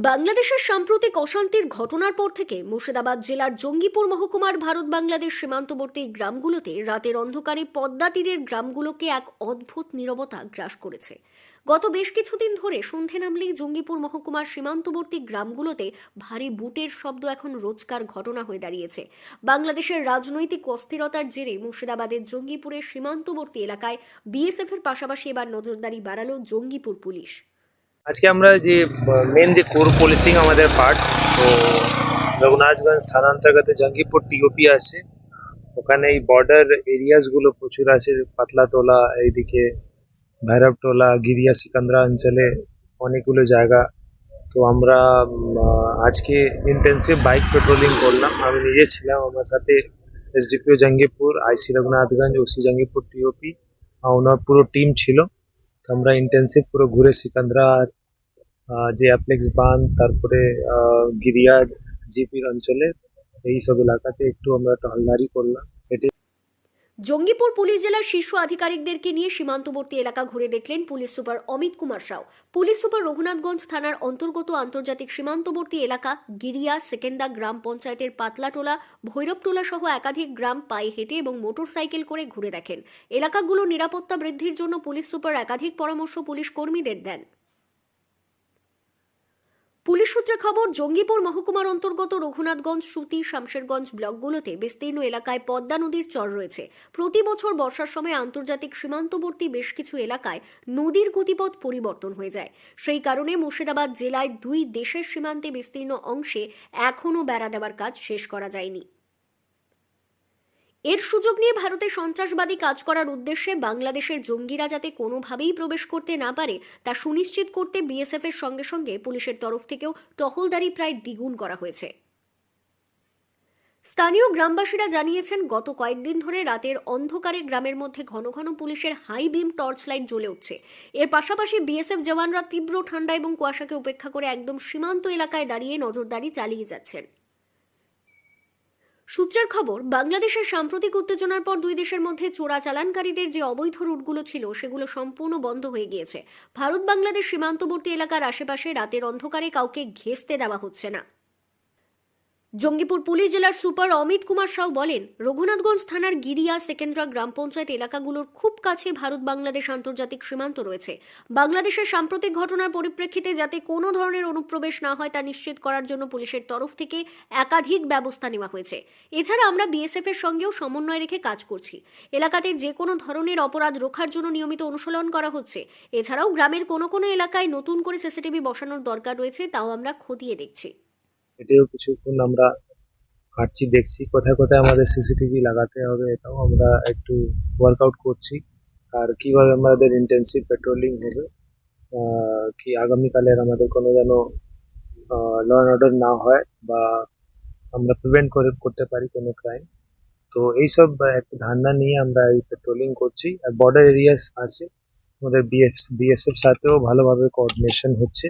বাংলাদেশের সাম্প্রতিক অশান্তির ঘটনার পর থেকে মুর্শিদাবাদ জেলার জঙ্গিপুর মহকুমার ভারত বাংলাদেশ সীমান্তবর্তী গ্রামগুলোতে রাতের অন্ধকারে পদ্মা তীরের গ্রামগুলোকে এক অদ্ভুত নীরবতা গ্রাস করেছে। গত বেশ কিছুদিন ধরে সন্ধে নামলেই জঙ্গিপুর মহকুমার সীমান্তবর্তী গ্রামগুলোতে ভারী বুটের শব্দ এখন রোজকার ঘটনা হয়ে দাঁড়িয়েছে। বাংলাদেশের রাজনৈতিক অস্থিরতার জেরে মুর্শিদাবাদের জঙ্গিপুরের সীমান্তবর্তী এলাকায় বিএসএফ এর পাশাপাশি এবার নজরদারি বাড়ালো জঙ্গিপুর পুলিশ। আজকে আমরা যে মেন যে কোর পুলিশিং আমাদের পার্ট, তো রঘুনাথগঞ্জ থানা অন্তর্গত জঙ্গিপুর টিওপি আছে। ওখানে এই বর্ডার এরিয়াস গুলো প্রচুর আছে, পাতলাটোলা, এইদিকে ভৈরবটোলা, গিরিয়া, সিকান্দ্রা অঞ্চলে অনেকগুলো জায়গা। তো আমরা আজকে ইন্টেন্সিভ বাইক পেট্রোলিং করলাম। আমি নিজে ছিলাম, আমার সাথে এসডিপিও জঙ্গিপুর, আইসি রঘুনাথগঞ্জ, ওসি জঙ্গিপুর টিওপি, ওনার পুরো টিম ছিল। তো আমরা ইন্টেন্সিভ পুরো ঘুরে সিকান্দ্রা যে অ্যাপ্লেক্স বাঁধ, তারপরে গিরিয়া জিপির অঞ্চলে এই সব এলাকাতে একটু আমরা টহলদারি করলাম। জঙ্গিপুর পুলিশ জেলার শীর্ষ আধিকারিকদেরকে নিয়ে সীমান্তবর্তী এলাকা ঘুরে দেখলেন police super Amit Kumar Sau. Police super Raghunathganj থানার অন্তর্গত আন্তর্জাতিক সীমান্তবর্তী এলাকা গিরিয়া, সেকেন্দা গ্রাম পঞ্চায়েতের পাতলাটোলা, ভৈরবটোলা সহ একাধিক গ্রাম পায়ে হেঁটে এবং মোটরসাইকেল করে ঘুরে দেখেন। এলাকাগুলোর নিরাপত্তা বৃদ্ধির জন্য পুলিশ সুপার একাধিক পরামর্শ পুলিশ কর্মীদের দেন। পুলিশ সূত্রে খবর, জঙ্গিপুর মহকুমার অন্তর্গত রঘুনাথগঞ্জ, সুতি, শামশেরগঞ্জ ব্লকগুলোতে বিস্তীর্ণ এলাকায় পদ্মা নদীর চর রয়েছে। প্রতি বছর বর্ষার সময় আন্তর্জাতিক সীমান্তবর্তী বেশ কিছু এলাকায় নদীর গতিপথ পরিবর্তন হয়ে যায়। সেই কারণে মুর্শিদাবাদ জেলায় দুই দেশের সীমান্তে বিস্তীর্ণ অংশে এখনও বেড়া দেওয়ার কাজ শেষ করা যায়নি। এর সুযোগ নিয়ে ভারতে সন্ত্রাসবাদী কাজ করার উদ্দেশ্যে বাংলাদেশের জঙ্গিরা যাতে কোনোভাবেই প্রবেশ করতে না পারে তা সুনিশ্চিত করতে বিএসএফ এর সঙ্গে সঙ্গে পুলিশের তরফ থেকেও টহলদারি প্রায় দ্বিগুণ করা হয়েছে। স্থানীয় গ্রামবাসীরা জানিয়েছেন, গত কয়েকদিন ধরে রাতের অন্ধকারে গ্রামের মধ্যে ঘন ঘন পুলিশের হাই বিম টর্চ লাইট জ্বলে উঠছে। এর পাশাপাশি বিএসএফ জওয়ানরা তীব্র ঠান্ডা এবং কুয়াশাকে উপেক্ষা করে একদম সীমান্ত এলাকায় দাঁড়িয়ে নজরদারি চালিয়ে যাচ্ছেন। সূত্রের খবর, বাংলাদেশের সাম্প্রতিক উত্তেজনার পর দুই দেশের মধ্যে চোরাচালানকারীদের যে অবৈধ রুটগুলো ছিল সেগুলো সম্পূর্ণ বন্ধ হয়ে গিয়েছে। ভারত বাংলাদেশ সীমান্তবর্তী এলাকার আশেপাশে রাতের অন্ধকারে কাউকে ঘেঁষতে দেওয়া হচ্ছে না। জঙ্গিপুর পুলিশ জেলার সুপার অমিত কুমার সাউ বলেন, রঘুনাথগঞ্জ থানার গিরিয়া, সেকেন্দ্রা গ্রাম পঞ্চায়েত এলাকাগুলোর খুব কাছে ভারত বাংলাদেশ আন্তর্জাতিক সীমান্ত রয়েছে। বাংলাদেশের সাম্প্রতিক ঘটনার পরিপ্রেক্ষিতে যাতে কোনো ধরনের অনুপ্রবেশ না হয় তা নিশ্চিত করার জন্য পুলিশের তরফ থেকে একাধিক ব্যবস্থা নেওয়া হয়েছে। এছাড়া আমরা বিএসএফ এর সঙ্গেও সমন্বয় রেখে কাজ করছি। এলাকাতে যে কোনো ধরনের অপরাধ রোখার জন্য নিয়মিত অনুশীলন করা হচ্ছে। এছাড়াও গ্রামের কোনো কোনো এলাকায় নতুন করে সিসিটিভি বসানোর দরকার রয়েছে, তাও আমরা খতিয়ে দেখছি। এটাও কিছুক্ষণ আমরা হাঁটছি, দেখছি কোথায় কোথায় আমাদের সিসিটিভি লাগাতে হবে, এটাও আমরা একটু ওয়ার্কআউট করছি। আর কিভাবে আমাদের ইন্টেন্সিভ পেট্রোলিং হবে, কি আগামীকালের আমাদের কোনো যেন ল অ্যান্ড অর্ডার না হয় বা আমরা প্রিভেন্ট করতে পারি কোনো ক্রাইম। তো এইসব একটা ধারণা নিয়ে আমরা এই পেট্রোলিং করছি। আর বর্ডার এরিয়াস আছে, আমাদের বিএসএফ সাথেও ভালোভাবে কোঅর্ডিনেশন হচ্ছে।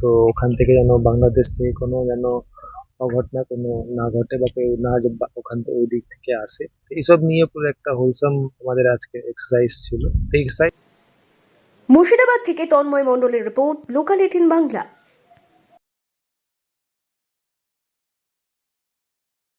তো ওখান থেকে যেন বাংলাদেশ থেকে কোনো যেন অঘটনা কোনো না ঘটে বা কেউ না ওখান থেকে ওই দিক থেকে আসে। এইসব নিয়ে পুরো একটা হোলসাম আমাদের আজকে এক্সারসাইজ ছিল। মুর্শিদাবাদ থেকে তন্ময় মণ্ডলের রিপোর্ট, লোকাল 18 বাংলা।